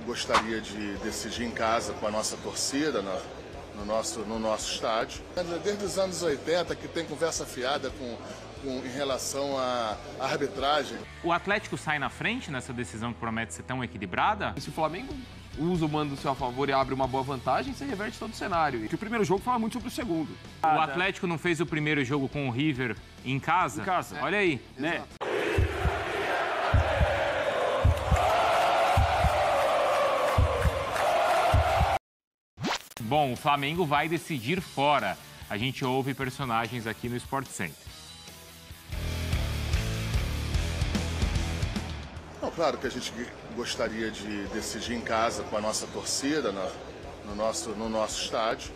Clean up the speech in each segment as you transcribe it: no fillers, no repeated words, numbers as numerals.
Gostaria de decidir em casa com a nossa torcida, no nosso estádio. Desde os anos 80 que tem conversa fiada em relação à arbitragem. O Atlético sai na frente nessa decisão que promete ser tão equilibrada? Se o Flamengo usa o mando do seu favor e abre uma boa vantagem, você reverte todo o cenário. Que o primeiro jogo fala muito sobre o segundo. O Atlético não fez o primeiro jogo com o River em casa? Em casa. Olha aí, né? Bom, o Flamengo vai decidir fora. A gente ouve personagens aqui no Sport Center. Não, claro que a gente gostaria de decidir em casa com a nossa torcida, no nosso estádio.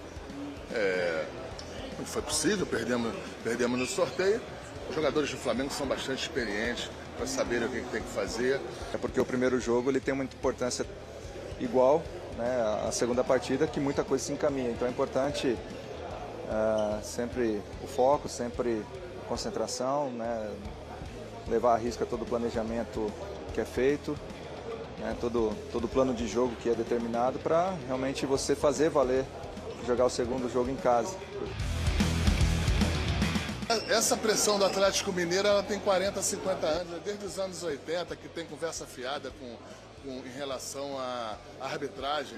Não foi possível, perdemos no sorteio. Os jogadores do Flamengo são bastante experientes para saberem o que tem que fazer. É porque o primeiro jogo ele tem uma importância igual, né, a segunda partida, que muita coisa se encaminha. Então é importante sempre o foco, sempre a concentração, né, levar à risca todo o planejamento que é feito, né, todo o plano de jogo que é determinado para realmente você fazer valer jogar o segundo jogo em casa. Essa pressão do Atlético Mineiro ela tem 40, 50 anos, desde os anos 80 que tem conversa fiada em relação à arbitragem.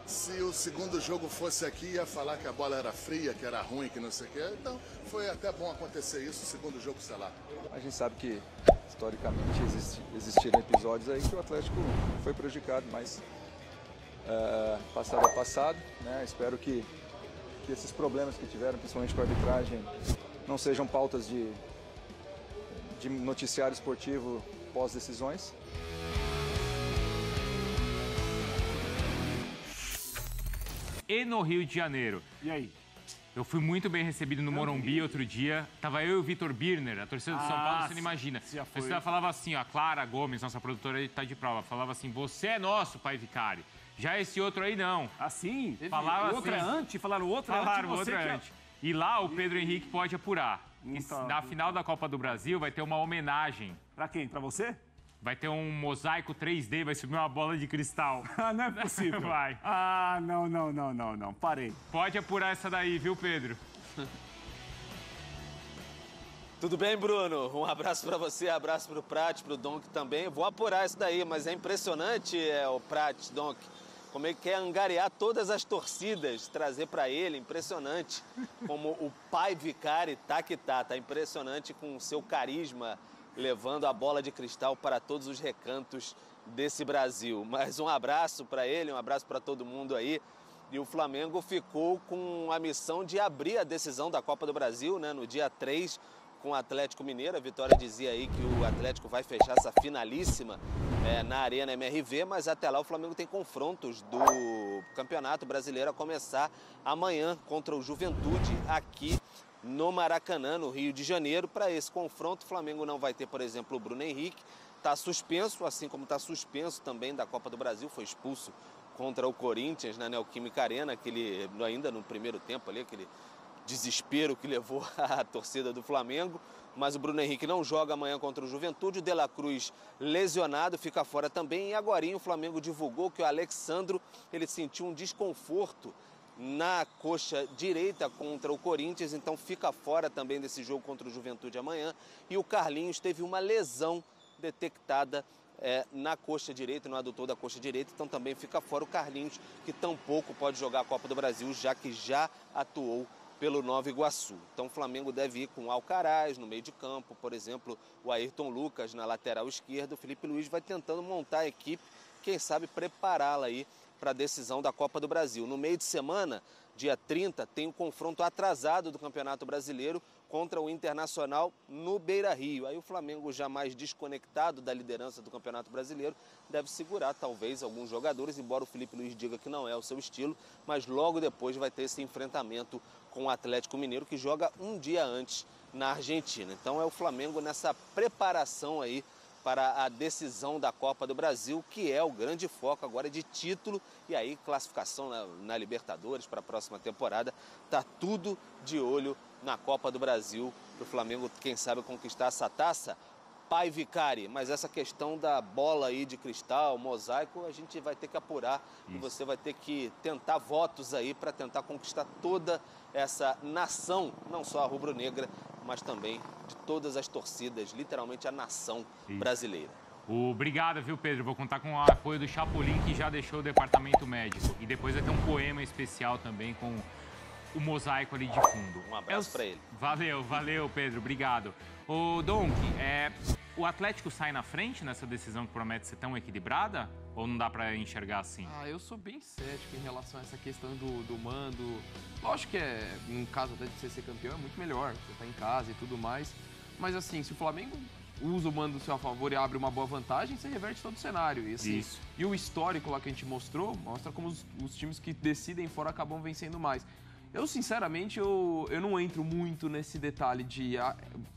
Se o segundo jogo fosse aqui, ia falar que a bola era fria, que era ruim, que não sei o quê. Então, foi até bom acontecer isso, o segundo jogo, sei lá. A gente sabe que, historicamente, existiram episódios aí que o Atlético foi prejudicado, mas passado é passado, né? Espero que esses problemas que tiveram, principalmente com a arbitragem, não sejam pautas de noticiário esportivo pós-decisões. E no Rio de Janeiro? E aí? Eu fui muito bem recebido no Morumbi outro dia. Tava eu e o Vitor Birner, a torcida do São Paulo, você não imagina. A torcida falava assim, ó, a Clara Gomes, nossa produtora, está de prova, falava assim, você é nosso, pai Vicari. Já esse outro aí, não. Assim? Falava o outro assim, é antes? Falaram o outro falaram é antes? o outro é antes. E lá o Pedro Henrique pode apurar. Então, Na final da Copa do Brasil vai ter uma homenagem. Pra quem? Pra você? Vai ter um mosaico 3D, vai subir uma bola de cristal. Ah, não é possível. Vai. Ah, não. Parei. Pode apurar essa daí, viu, Pedro? Tudo bem, Bruno? Um abraço pra você, abraço pro Prat, pro Donk também. Vou apurar isso daí, mas é impressionante, o Prat, Donk, como ele quer angariar todas as torcidas, trazer pra ele, impressionante. Como o pai Vicari tá que tá impressionante com o seu carisma, levando a bola de cristal para todos os recantos desse Brasil. Mas um abraço para ele, um abraço para todo mundo aí. E o Flamengo ficou com a missão de abrir a decisão da Copa do Brasil, né, no dia 3, com o Atlético Mineiro. A Vitória dizia aí que o Atlético vai fechar essa finalíssima na Arena MRV, mas até lá o Flamengo tem confrontos do Campeonato Brasileiro a começar amanhã contra o Juventude aqui no Maracanã, no Rio de Janeiro. Para esse confronto, o Flamengo não vai ter, por exemplo, o Bruno Henrique. Está suspenso, assim como está suspenso também da Copa do Brasil. Foi expulso contra o Corinthians na Neoquímica Arena, ainda no primeiro tempo ali, aquele desespero que levou a torcida do Flamengo. Mas o Bruno Henrique não joga amanhã contra o Juventude. O De La Cruz lesionado, fica fora também. E agorinha o Flamengo divulgou que o Alexandro ele sentiu um desconforto na coxa direita contra o Corinthians, então fica fora também desse jogo contra o Juventude amanhã. E o Carlinhos teve uma lesão detectada na coxa direita, no adutor da coxa direita, então também fica fora o Carlinhos, que tampouco pode jogar a Copa do Brasil, já que já atuou pelo Nova Iguaçu. Então o Flamengo deve ir com o Alcaraz no meio de campo, por exemplo, o Ayrton Lucas na lateral esquerda. O Felipe Luiz vai tentando montar a equipe, quem sabe prepará-la aí para a decisão da Copa do Brasil. No meio de semana, dia 30, tem o confronto atrasado do Campeonato Brasileiro contra o Internacional no Beira-Rio. Aí o Flamengo, já mais desconectado da liderança do Campeonato Brasileiro, deve segurar talvez alguns jogadores, embora o Felipe Luiz diga que não é o seu estilo, mas logo depois vai ter esse enfrentamento com o Atlético Mineiro, que joga um dia antes na Argentina. Então é o Flamengo nessa preparação aí para a decisão da Copa do Brasil, que é o grande foco agora de título e aí classificação na Libertadores para a próxima temporada. Tá tudo de olho na Copa do Brasil para o Flamengo, quem sabe, conquistar essa taça. Pai Vicari, mas essa questão da bola aí de cristal, mosaico, a gente vai ter que apurar e você vai ter que tentar votos aí para tentar conquistar toda essa nação, não só a rubro-negra, mas também de todas as torcidas, literalmente a nação brasileira. Obrigado, viu, Pedro? Vou contar com o apoio do Chapolin, que já deixou o departamento médico. E depois vai ter um poema especial também com o mosaico ali de fundo. Um abraço para ele. Valeu, Pedro. Obrigado. Ô, Donk, o Atlético sai na frente nessa decisão que promete ser tão equilibrada? Ou não dá para enxergar assim? Eu sou bem cético em relação a essa questão do mando. Lógico que no caso até de você ser campeão, é muito melhor. Você tá em casa e tudo mais. Mas assim, se o Flamengo usa o mando do seu favor e abre uma boa vantagem, você reverte todo o cenário. E, assim, e o histórico lá que a gente mostra como os times que decidem fora acabam vencendo mais. Eu, sinceramente, eu não entro muito nesse detalhe de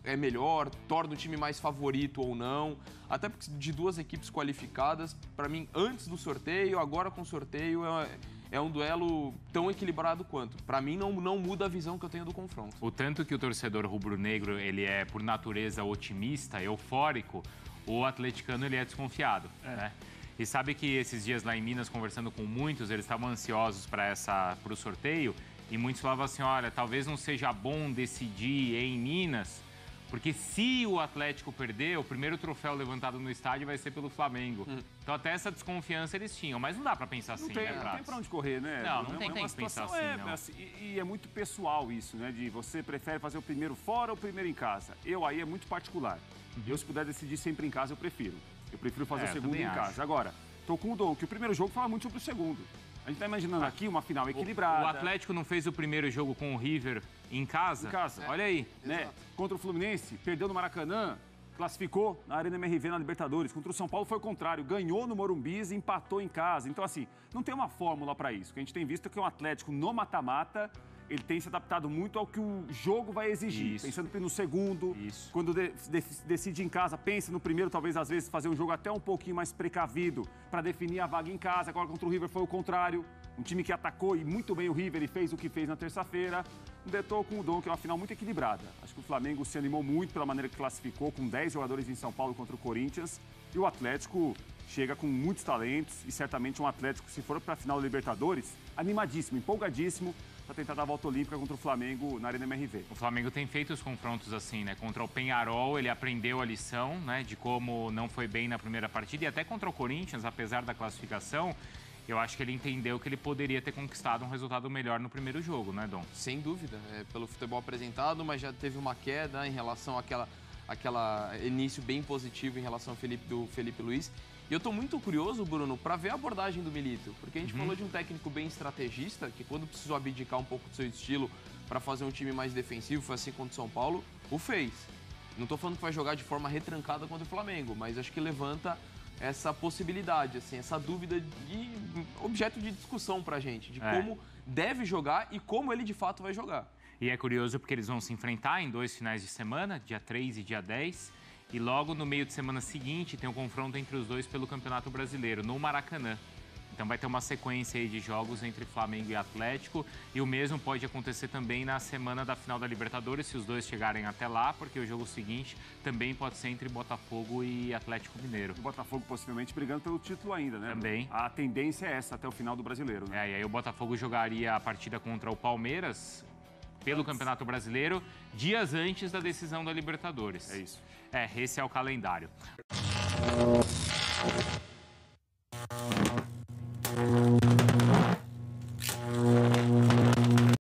é melhor, torna o time mais favorito ou não. Até porque de duas equipes qualificadas, para mim, antes do sorteio, agora com o sorteio, é um duelo tão equilibrado quanto. Para mim, não muda a visão que eu tenho do confronto. O tanto que o torcedor rubro-negro, ele é, por natureza, otimista, eufórico, o atleticano, ele é desconfiado, né? E sabe que esses dias lá em Minas, conversando com muitos, eles estavam ansiosos para o sorteio. E muitos falavam assim, olha, talvez não seja bom decidir em Minas, porque se o Atlético perder, o primeiro troféu levantado no estádio vai ser pelo Flamengo. Então até essa desconfiança eles tinham, mas não dá pra pensar assim, né, Não tem pra onde correr, né? Não tem que pensar assim, não. E é muito pessoal isso, né? De você prefere fazer o primeiro fora ou o primeiro em casa. Eu aí é muito particular. Eu, se puder decidir sempre em casa, eu prefiro. Eu prefiro fazer o segundo em casa. Agora, tô com o Dom, que o primeiro jogo fala muito sobre o segundo. A gente tá imaginando aqui uma final equilibrada. O Atlético não fez o primeiro jogo com o River em casa? Em casa. Olha aí. Né? Contra o Fluminense, perdeu no Maracanã, classificou na Arena MRV na Libertadores. Contra o São Paulo foi o contrário, ganhou no Morumbi e empatou em casa. Então, assim, não tem uma fórmula para isso. O que a gente tem visto é que o Atlético no mata-mata, ele tem se adaptado muito ao que o jogo vai exigir. Pensando no segundo, quando decide em casa, pensa no primeiro, talvez às vezes fazer um jogo até um pouquinho mais precavido para definir a vaga em casa. Agora contra o River foi o contrário. Um time que atacou e muito bem o River e fez o que fez na terça-feira. Detou com o Dom, que é uma final muito equilibrada. Acho que o Flamengo se animou muito pela maneira que classificou, com 10 jogadores em São Paulo contra o Corinthians. E o Atlético chega com muitos talentos e certamente um Atlético, se for para a final da Libertadores, animadíssimo, empolgadíssimo, para tentar dar a volta olímpica contra o Flamengo na Arena MRV. O Flamengo tem feito os confrontos assim, né? Contra o Peñarol, ele aprendeu a lição, né? De como não foi bem na primeira partida. E até contra o Corinthians, apesar da classificação, eu acho que ele entendeu que ele poderia ter conquistado um resultado melhor no primeiro jogo, né, Dom? Sem dúvida. Pelo futebol apresentado, mas já teve uma queda em relação àquela início bem positivo em relação ao do Felipe Luiz. E eu tô muito curioso, Bruno, para ver a abordagem do Milito, porque a gente falou de um técnico bem estrategista, que quando precisou abdicar um pouco do seu estilo para fazer um time mais defensivo, foi assim contra o São Paulo, o fez. Não tô falando que vai jogar de forma retrancada contra o Flamengo, mas acho que levanta essa possibilidade, assim, essa dúvida de objeto de discussão pra gente, de como deve jogar e como ele de fato vai jogar. E é curioso porque eles vão se enfrentar em 2 finais de semana, dia 3 e dia 10. E logo no meio de semana seguinte tem um confronto entre os dois pelo Campeonato Brasileiro, no Maracanã. Então vai ter uma sequência aí de jogos entre Flamengo e Atlético. E o mesmo pode acontecer também na semana da final da Libertadores, se os dois chegarem até lá, porque o jogo seguinte também pode ser entre Botafogo e Atlético Mineiro. O Botafogo possivelmente brigando pelo título ainda, né? Também. A tendência é essa até o final do Brasileiro, né? E aí o Botafogo jogaria a partida contra o Palmeiras pelo Campeonato Brasileiro, dias antes da decisão da Libertadores. É isso. Esse é o calendário.